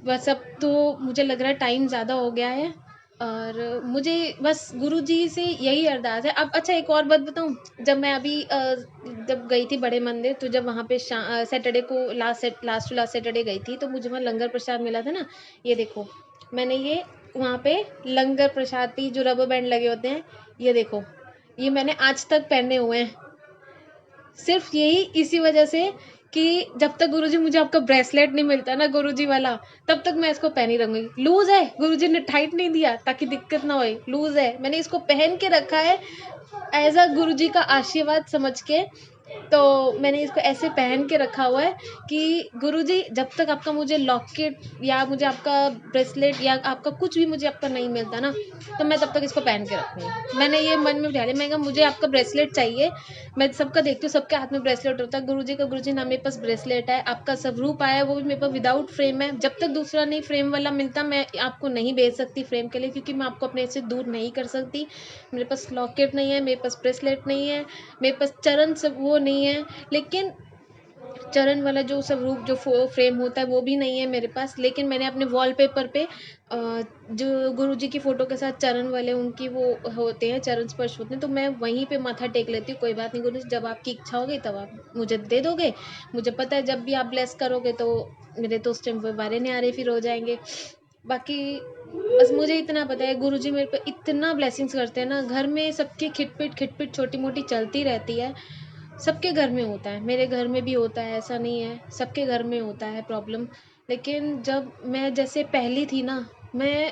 बस अब तो मुझे लग रहा है टाइम ज़्यादा हो गया है और मुझे बस गुरुजी से यही अरदास है। अब अच्छा एक और बात बताऊँ, जब मैं अभी जब गई थी बड़े मंदिर, तो जब वहाँ पे सैटरडे को लास्ट टू लास्ट सैटरडे गई थी, तो मुझे वहाँ लंगर प्रसाद मिला था ना, ये देखो मैंने ये वहाँ पे लंगर प्रसाद की जो रबर बैंड लगे होते हैं, ये देखो, ये मैंने आज तक पहने हुए हैं, सिर्फ यही इसी वजह से कि जब तक गुरुजी मुझे आपका ब्रेसलेट नहीं मिलता ना गुरुजी वाला, तब तक मैं इसको पहनी रहूंगी। लूज है, गुरुजी ने टाइट नहीं दिया ताकि दिक्कत ना होए, लूज है, मैंने इसको पहन के रखा है एज अ गुरुजी का आशीर्वाद समझ के। तो मैंने इसको ऐसे पहन के रखा हुआ है कि गुरुजी जब तक आपका मुझे लॉकेट या मुझे आपका ब्रेसलेट या आपका कुछ भी मुझे आपका नहीं मिलता ना, तो मैं तब तक इसको पहन के रखूंगी। मैंने ये मन में बिठा लिया, मैं कहा मुझे आपका ब्रेसलेट चाहिए। मैं सबका देखती हूँ, सबके हाथ में ब्रेसलेट होता है, गुरुजी का, गुरुजी ना मेरे पास ब्रेसलेट है, आपका स्वरूप आया है वो भी मेरे पास विदाउट फ्रेम है, जब तक दूसरा नहीं फ्रेम वाला मिलता मैं आपको नहीं भेज सकती फ्रेम के लिए, क्योंकि मैं आपको अपने से दूर नहीं कर सकती। मेरे पास लॉकेट नहीं है, मेरे पास ब्रेसलेट नहीं है, मेरे पास चरण सब वो नहीं है, लेकिन चरण वाला जो स्वरूप जो फ्रेम होता है वो भी नहीं है मेरे पास। लेकिन मैंने अपने वॉलपेपर पे जो गुरुजी की फ़ोटो के साथ चरण वाले उनकी वो होते हैं, चरण स्पर्श होते हैं, तो मैं वहीं पे माथा टेक लेती हूँ, कोई बात नहीं गुरुजी, जब आपकी इच्छा होगी तब आप मुझे दे दोगे, मुझे पता है जब भी आप ब्लेस करोगे तो मेरे तो उस टाइम पे बारे नहीं आ रहे फिर हो जाएंगे। बाकी बस मुझे इतना पता है गुरुजी मेरे पे इतना ब्लेसिंग्स करते हैं ना, घर में सबकी खिटपिट छोटी मोटी चलती रहती है, सबके घर में होता है, मेरे घर में भी होता है, ऐसा नहीं है, सबके घर में होता है प्रॉब्लम। लेकिन जब मैं जैसे पहली थी ना, मैं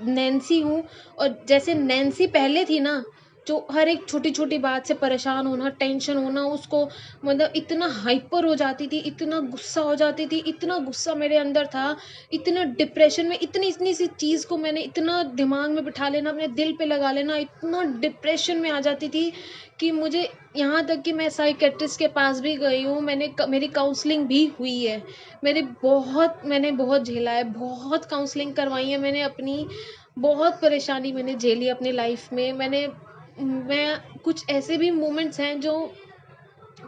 नैन्सी हूँ, और जैसे नैन्सी पहले थी ना, जो हर एक छोटी छोटी बात से परेशान होना, टेंशन होना, उसको मतलब इतना हाइपर हो जाती थी, इतना गुस्सा हो जाती थी, इतना गुस्सा मेरे अंदर था, इतना डिप्रेशन में, इतनी इतनी सी चीज़ को मैंने इतना दिमाग में बिठा लेना, अपने दिल पे लगा लेना, इतना डिप्रेशन में आ जाती थी कि मुझे यहाँ तक कि मैं साइकेट्रिस्ट के पास भी गई हूँ, मेरी काउंसलिंग भी हुई है, मैंने बहुत झेला है, बहुत काउंसलिंग करवाई है मैंने अपनी, बहुत परेशानी मैंने झेली अपनी लाइफ में। मैं कुछ ऐसे भी मोमेंट्स हैं जो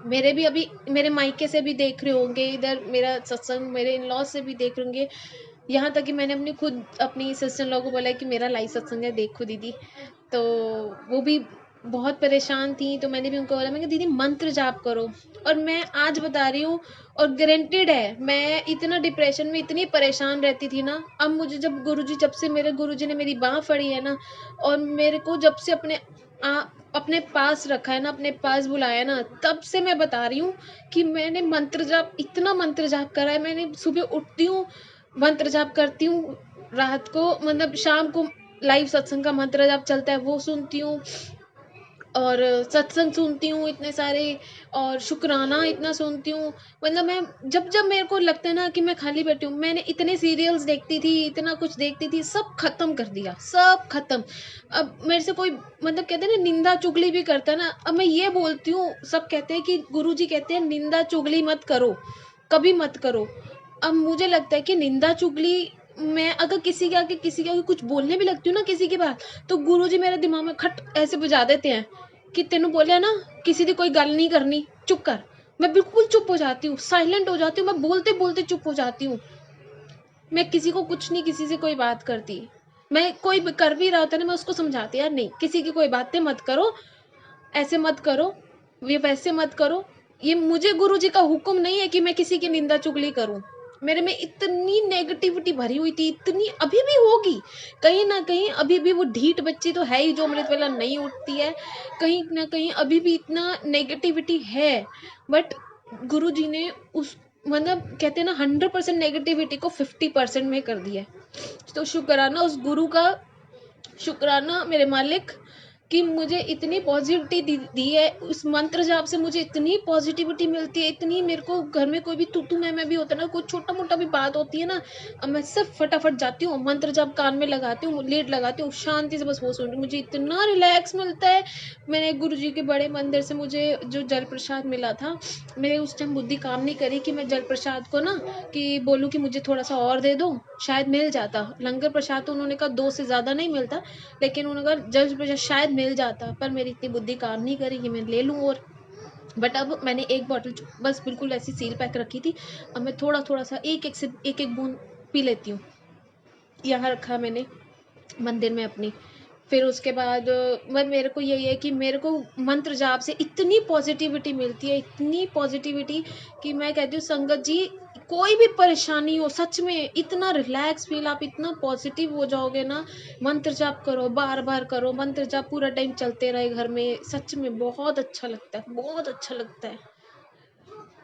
मेरे भी अभी मेरे मायके से भी देख रहे होंगे, इधर मेरा सत्संग मेरे इन लॉज से भी देख रहे होंगे, यहाँ तक कि मैंने अपनी सिस्टर इन लॉ को बोला कि मेरा लाइव सत्संग है, देखो दीदी। तो वो भी बहुत परेशान थी, तो मैंने भी उनको बोला, मैं कहा दीदी मंत्र जाप करो। और मैं आज बता रही हूँ, और गारंटेड है, मैं इतना डिप्रेशन में इतनी परेशान रहती थी ना, अब मुझे जब से मेरे गुरुजी ने मेरी बाँह फड़ी है ना, और मेरे को जब से अपने पास रखा है ना, अपने पास बुलाया ना, तब से मैं बता रही हूँ कि मैंने मंत्र जाप, इतना मंत्र जाप करा है मैंने। सुबह उठती हूँ, मंत्र जाप करती हूँ, रात को मतलब शाम को लाइव सत्संग का मंत्र जाप चलता है वो सुनती हूँ, और सत्संग सुनती हूँ इतने सारे, और शुक्राना इतना सुनती हूँ। मतलब मैं जब जब मेरे को लगता है ना कि मैं खाली बैठी हूँ, मैंने इतने सीरियल्स देखती थी, इतना कुछ देखती थी, सब खत्म कर दिया, सब खत्म। अब मेरे से कोई मतलब कहते हैं ना निंदा चुगली भी करता है ना, अब मैं ये बोलती हूँ, सब कहते हैं कि गुरुजी कहते हैं निंदा चुगली मत करो, कभी मत करो। अब मुझे लगता है कि निंदा चुगली, मैं अगर किसी के आगे कुछ बोलने भी लगती हूँ ना किसी की बात, तो गुरुजी मेरे दिमाग में खट ऐसे बजा देते हैं कि तेनू बोलिया ना, किसी की कोई गल नहीं करनी, चुप कर। मैं बिल्कुल चुप हो जाती हूँ, साइलेंट हो जाती हूँ, मैं बोलते बोलते चुप हो जाती हूँ। मैं किसी को कुछ नहीं, किसी से कोई बात करती। मैं कोई कर भी रहा होता है ना, मैं उसको समझाती, यार नहीं, किसी की कोई बातें मत करो, ऐसे मत करो, ये वैसे मत करो। ये मुझे गुरुजी का हुक्म नहीं है कि मैं किसी की निंदा चुगली करूं। मेरे में इतनी नेगेटिविटी भरी हुई थी, इतनी अभी भी होगी, कहीं ना कहीं अभी भी वो ढीठ बच्ची तो है ही जो अमृत वेला नहीं उठती है, कहीं ना कहीं अभी भी इतना नेगेटिविटी है। बट गुरुजी ने उस मतलब कहते हैं ना 100% नेगेटिविटी को 50% में कर दिया है। तो शुक्राना उस गुरु का, शुक्राना मेरे मालिक कि मुझे इतनी पॉजिटिविटी दी है। उस मंत्र जाप से मुझे इतनी पॉजिटिविटी मिलती है, इतनी। मेरे को घर में कोई भी तू मैं भी होता है ना, कोई छोटा मोटा भी बात होती है ना, अब मैं सब फटाफट जाती हूँ, मंत्र जाप कान में लगाती हूँ, लीड लगाती हूँ, शांति से बस वो सुन रही, मुझे इतना रिलैक्स मिलता है। मैंने गुरु जी के बड़े मंदिर से मुझे जो जल प्रसाद मिला था, मेरे उस टाइम बुद्धि काम नहीं करी कि मैं जल प्रसाद को ना कि बोलूँ कि मुझे थोड़ा सा और दे दो, शायद मिल जाता। लंगर प्रसाद तो उन्होंने कहा 2 से ज़्यादा नहीं मिलता, लेकिन उन्होंने कहा जल प्रसाद शायद मिल जाता, पर मेरी इतनी बुद्धि काम नहीं करी कि मैं ले लूँ। और बट अब मैंने एक बॉटल बस बिल्कुल ऐसी सील पैक रखी थी, अब मैं थोड़ा थोड़ा सा एक एक बूंद पी लेती हूँ। यहाँ रखा मैंने मंदिर में अपनी। फिर उसके बाद मेरे को यही है कि मेरे को मंत्र जाप से इतनी पॉजिटिविटी मिलती है, इतनी पॉजिटिविटी कि मैं कहती हूँ संगत जी, कोई भी परेशानी हो, सच में इतना रिलैक्स फील, आप इतना पॉजिटिव हो जाओगे ना। मंत्र जाप करो, बार बार करो, मंत्र जाप पूरा टाइम चलते रहे घर में, सच में बहुत अच्छा लगता है, बहुत अच्छा लगता है।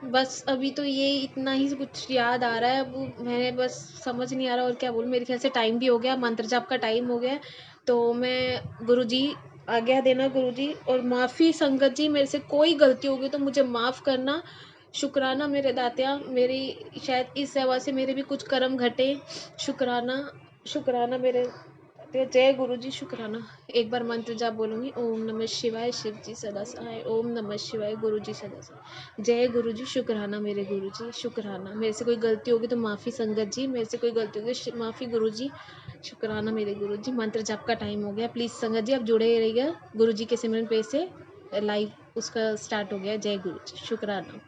बस अभी तो ये इतना ही कुछ याद आ रहा है, अब मैंने बस समझ नहीं आ रहा और क्या बोलूँ। मेरे ख्याल से टाइम भी हो गया, मंत्र जाप का टाइम हो गया, तो मैं गुरुजी आज्ञा देना गुरुजी, और माफ़ी संगत जी, मेरे से कोई गलती होगी तो मुझे माफ़ करना। शुक्राना मेरे दातिया, मेरी शायद इस सेवा से मेरे भी कुछ कर्म घटे। शुक्राना, शुक्राना मेरे, जय गुरु जी, शुक्राना। एक बार मंत्र जाप बोलूंगी, ओम नमः शिवाय, शिव जी सदा सहाय, ओम नमः शिवाय, गुरु जी सदा सहाय। जय गुरु जी, शुक्राना मेरे गुरु जी, शुक्राना। मेरे से कोई गलती होगी तो माफ़ी संगत जी, मेरे से कोई गलती होगी तो माफ़ी गुरु जी, शुक्राना मेरे गुरु जी। मंत्र जाप का टाइम हो गया, प्लीज़ संगत जी आप जुड़े रहिएगा। गुरु जी के सिमरन पे से लाइव उसका स्टार्ट हो गया। जय गुरु जी, शुक्राना।